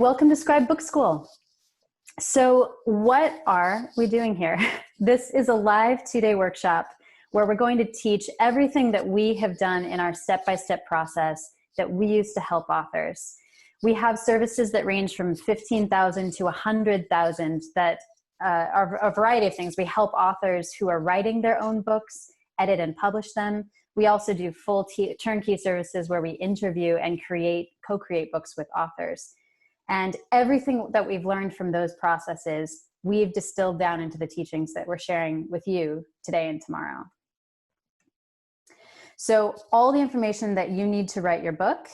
Welcome to Scribe Book School. So what are we doing here? This is a live 2-day workshop where we're going to teach everything that we have done in our step-by-step process that we use to help authors. We have services that range from 15,000 to 100,000 that are a variety of things. We help authors who are writing their own books, edit and publish them. We also do full turnkey services where we interview and co-create books with authors. And everything that we've learned from those processes, we've distilled down into the teachings that we're sharing with you today and tomorrow. So all the information that you need to write your book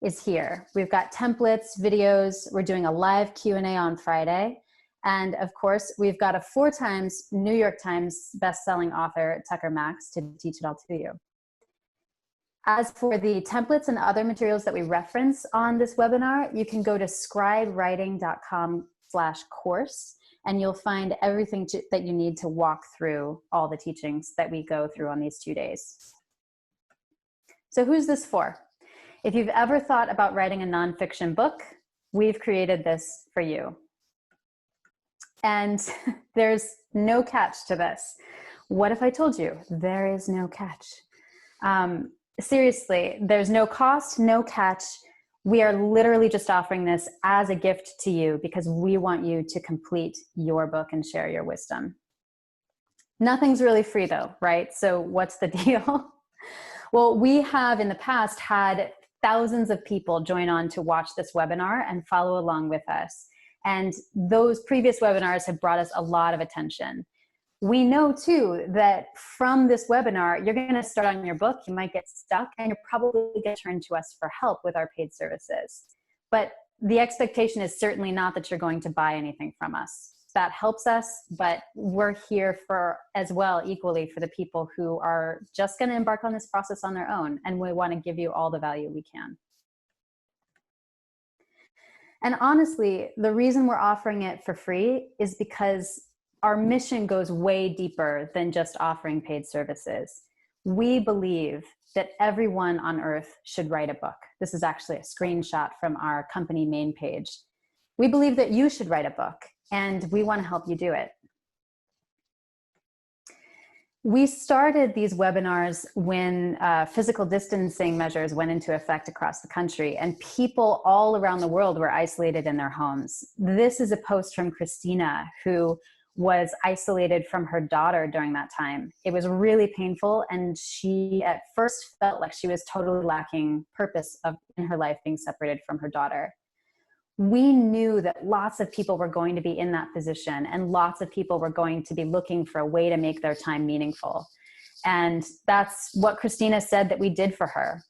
is here. We've got templates, videos, we're doing a live Q&A on Friday. And of course, we've got a 4 times New York Times bestselling author, Tucker Max, to teach it all to you. As for the templates and other materials that we reference on this webinar, you can go to scribewriting.com/course, and you'll find everything that you need to walk through all the teachings that we go through on these 2 days. So who's this for? If you've ever thought about writing a nonfiction book, we've created this for you. And there's no catch to this. What if I told you there is no catch? Seriously, there's no cost, no catch. We are literally just offering this as a gift to you because we want you to complete your book and share your wisdom. Nothing's really free though, right? So what's the deal? Well, we have in the past had thousands of people join on to watch this webinar and follow along with us. And those previous webinars have brought us a lot of attention. We know too that from this webinar, you're going to start on your book, you might get stuck, and you're probably going to turn to us for help with our paid services. But the expectation is certainly not that you're going to buy anything from us. That helps us, but we're here for as well equally for the people who are just going to embark on this process on their own, and we want to give you all the value we can. And honestly, the reason we're offering it for free is because our mission goes way deeper than just offering paid services. We believe that everyone on earth should write a book. This is actually a screenshot from our company main page. We believe that you should write a book, and we want to help you do it. We started these webinars when physical distancing measures went into effect across the country, and people all around the world were isolated in their homes. This is a post from Christina, who was isolated from her daughter during that time. It was really painful, and she at first felt like she was totally lacking purpose in her life, being separated from her daughter. We knew that lots of people were going to be in that position, and lots of people were going to be looking for a way to make their time meaningful. And that's what Christina said that we did for her.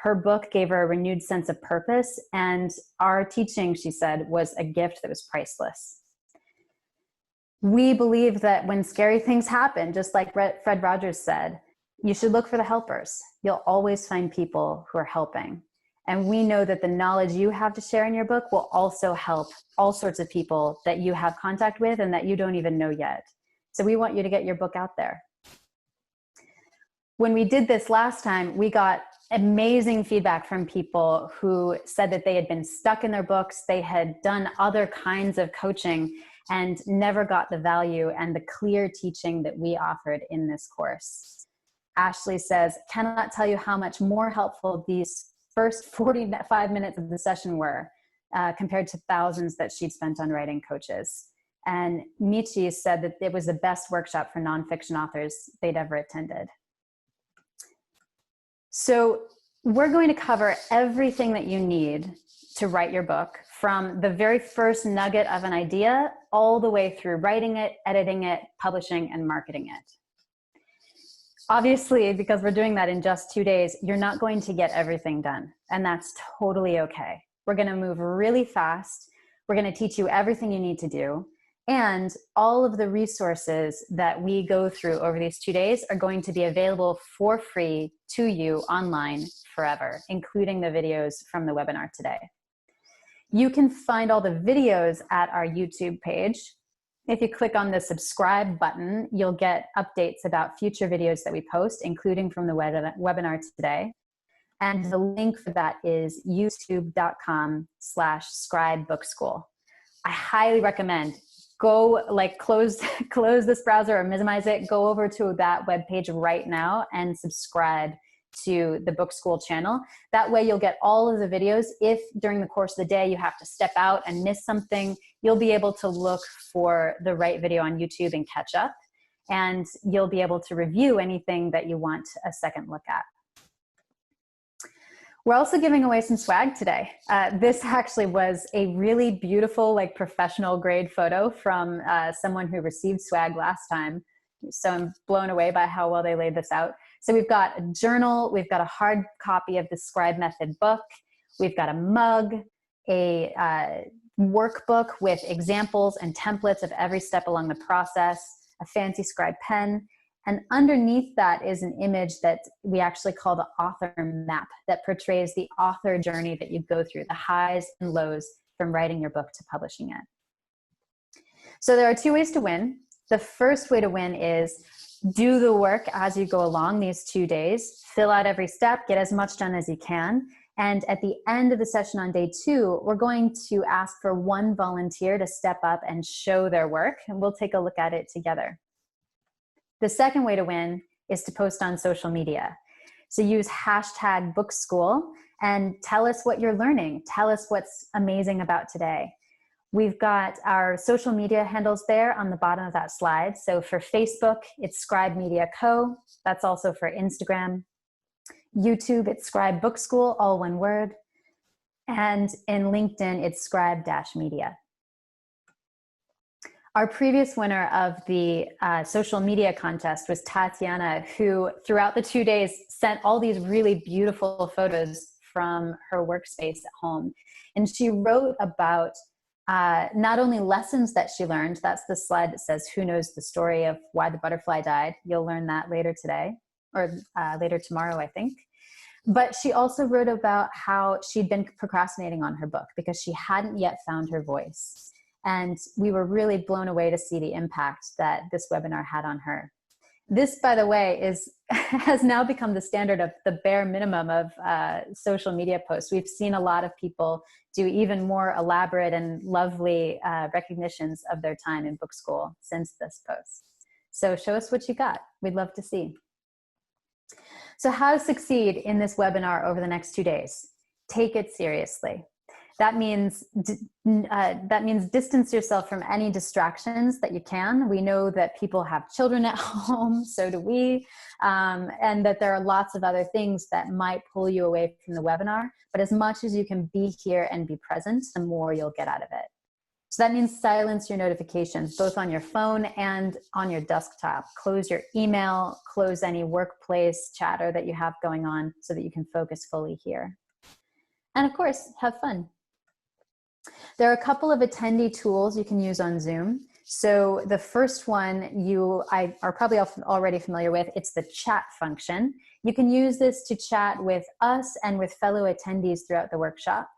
Her book gave her a renewed sense of purpose, and our teaching, she said, was a gift that was priceless. We believe that when scary things happen, just like Fred Rogers said, you should look for the helpers. You'll always find people who are helping. And we know that the knowledge you have to share in your book will also help all sorts of people that you have contact with and that you don't even know yet. So we want you to get your book out there. When we did this last time, we got amazing feedback from people who said that they had been stuck in their books, they had done other kinds of coaching, and never got the value and the clear teaching that we offered in this course. Ashley says, cannot tell you how much more helpful these first 45 minutes of the session were compared to thousands that she'd spent on writing coaches. And Michi said that it was the best workshop for nonfiction authors they'd ever attended. So we're going to cover everything that you need to write your book, from the very first nugget of an idea all the way through writing it, editing it, publishing, and marketing it. Obviously, because we're doing that in just 2 days, you're not going to get everything done, and that's totally okay. We're going to move really fast. We're going to teach you everything you need to do, and all of the resources that we go through over these 2 days are going to be available for free to you online forever, including the videos from the webinar today. You can find all the videos at our YouTube page. If you click on the subscribe button, you'll get updates about future videos that we post, including from the webinar today. And the link for that is youtube.com/Scribe Book School. I highly recommend go close this browser or minimize it, go over to that webpage right now and subscribe to the Book School channel. That way you'll get all of the videos. If during the course of the day you have to step out and miss something, you'll be able to look for the right video on YouTube and catch up. And you'll be able to review anything that you want a second look at. We're also giving away some swag today. This actually was a really beautiful, professional grade photo from someone who received swag last time. So I'm blown away by how well they laid this out. So we've got a journal, we've got a hard copy of the Scribe Method book, we've got a mug, a workbook with examples and templates of every step along the process, a fancy Scribe pen, and underneath that is an image that we actually call the author map that portrays the author journey that you go through, the highs and lows from writing your book to publishing it. So there are two ways to win. The first way to win is do the work as you go along these 2 days, fill out every step, get as much done as you can. And at the end of the session on day 2, we're going to ask for one volunteer to step up and show their work, and we'll take a look at it together. The second way to win is to post on social media. So use #BookSchool and tell us what you're learning. Tell us what's amazing about today. We've got our social media handles there on the bottom of that slide. So for Facebook, it's Scribe Media Co. That's also for Instagram. YouTube, it's Scribe Book School, all one word. And in LinkedIn, it's Scribe-Media. Our previous winner of the social media contest was Tatiana, who throughout the 2 days sent all these really beautiful photos from her workspace at home. And she wrote about not only lessons that she learned, that's the slide that says, who knows the story of why the butterfly died? You'll learn that later today, or later tomorrow, I think. But she also wrote about how she'd been procrastinating on her book because she hadn't yet found her voice. And we were really blown away to see the impact that this webinar had on her. This, by the way, has now become the standard of the bare minimum of social media posts. We've seen a lot of people do even more elaborate and lovely recognitions of their time in book school since this post. So show us what you got. We'd love to see. So how to succeed in this webinar over the next 2 days? Take it seriously. That means distance yourself from any distractions that you can. We know that people have children at home, so do we, and that there are lots of other things that might pull you away from the webinar. But as much as you can be here and be present, the more you'll get out of it. So that means silence your notifications, both on your phone and on your desktop. Close your email, close any workplace chatter that you have going on so that you can focus fully here. And of course, have fun. There are a couple of attendee tools you can use on Zoom. So the first one I are probably already familiar with. It's the chat function. You can use this to chat with us and with fellow attendees throughout the workshop.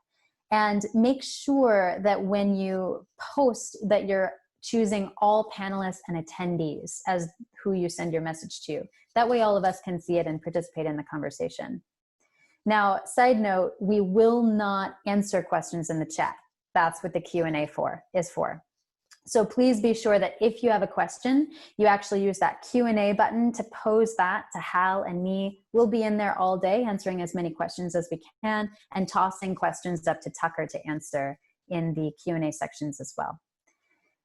And make sure that when you post that you're choosing all panelists and attendees as who you send your message to. That way all of us can see it and participate in the conversation. Now, side note, we will not answer questions in the chat. That's what the Q&A is for. So please be sure that if you have a question, you actually use that Q&A button to pose that to Hal and me. We'll be in there all day answering as many questions as we can and tossing questions up to Tucker to answer in the Q&A sections as well.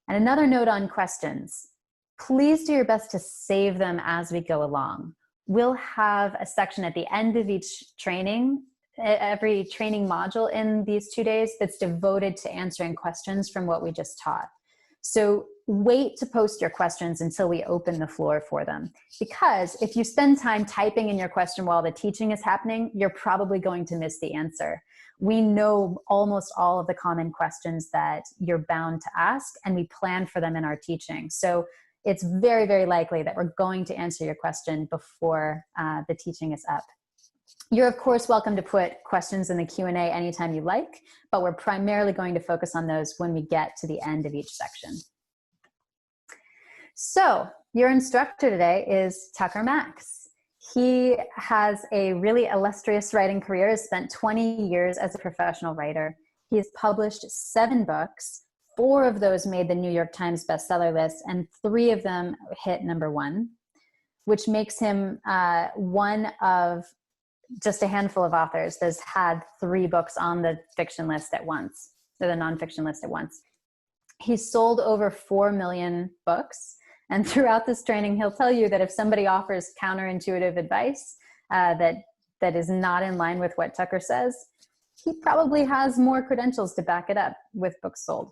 And another note on questions, please do your best to save them as we go along. We'll have a section at the end of each training, every training module in these 2 days that's devoted to answering questions from what we just taught. So wait to post your questions until we open the floor for them. Because if you spend time typing in your question while the teaching is happening, you're probably going to miss the answer. We know almost all of the common questions that you're bound to ask, and we plan for them in our teaching. So it's very, very likely that we're going to answer your question before the teaching is up. You're, of course, welcome to put questions in the Q&A anytime you like, but we're primarily going to focus on those when we get to the end of each section. So your instructor today is Tucker Max. He has a really illustrious writing career, has spent 20 years as a professional writer. He has published 7 books. 4 of those made the New York Times bestseller list, and 3 of them hit #1, which makes him one of just a handful of authors that's had 3 books on the fiction list at once, or the nonfiction list at once. He's sold over 4 million books. And throughout this training, he'll tell you that if somebody offers counterintuitive advice that is not in line with what Tucker says, he probably has more credentials to back it up with books sold.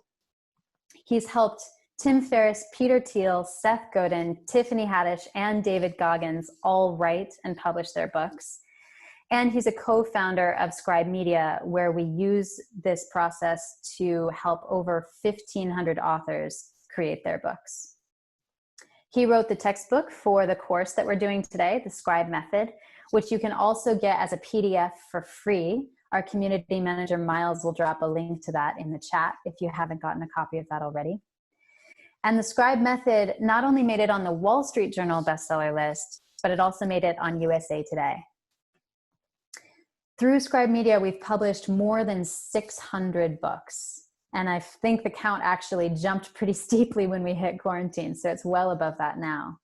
He's helped Tim Ferriss, Peter Thiel, Seth Godin, Tiffany Haddish, and David Goggins all write and publish their books. And he's a co-founder of Scribe Media, where we use this process to help over 1,500 authors create their books. He wrote the textbook for the course that we're doing today, the Scribe Method, which you can also get as a PDF for free. Our community manager, Miles, will drop a link to that in the chat if you haven't gotten a copy of that already. And the Scribe Method not only made it on the Wall Street Journal bestseller list, but it also made it on USA Today. Through Scribe Media, we've published more than 600 books. And I think the count actually jumped pretty steeply when we hit quarantine. So it's well above that now.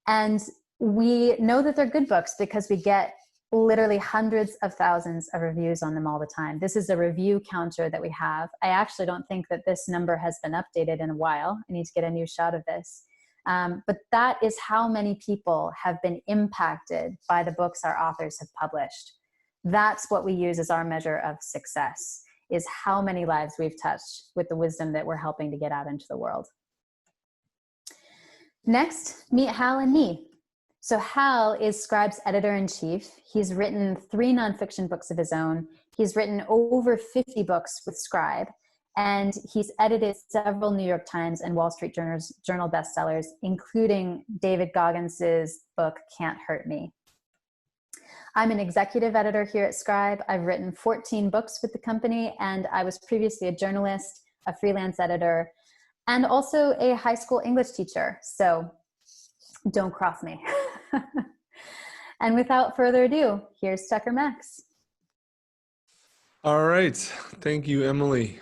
And we know that they're good books because we get literally hundreds of thousands of reviews on them all the time. This is a review counter that we have. I actually don't think that this number has been updated in a while. I need to get a new shot of this. But that is how many people have been impacted by the books our authors have published. That's what we use as our measure of success, is how many lives we've touched with the wisdom that we're helping to get out into the world. Next, meet Hal and me. So Hal is Scribe's editor-in-chief. He's written 3 nonfiction books of his own. He's written over 50 books with Scribe, and he's edited several New York Times and Wall Street Journal bestsellers, including David Goggins' book, Can't Hurt Me. I'm an executive editor here at Scribe. I've written 14 books with the company, and I was previously a journalist, a freelance editor, and also a high school English teacher. So don't cross me. And without further ado, here's Tucker Max. All right. Thank you, Emily.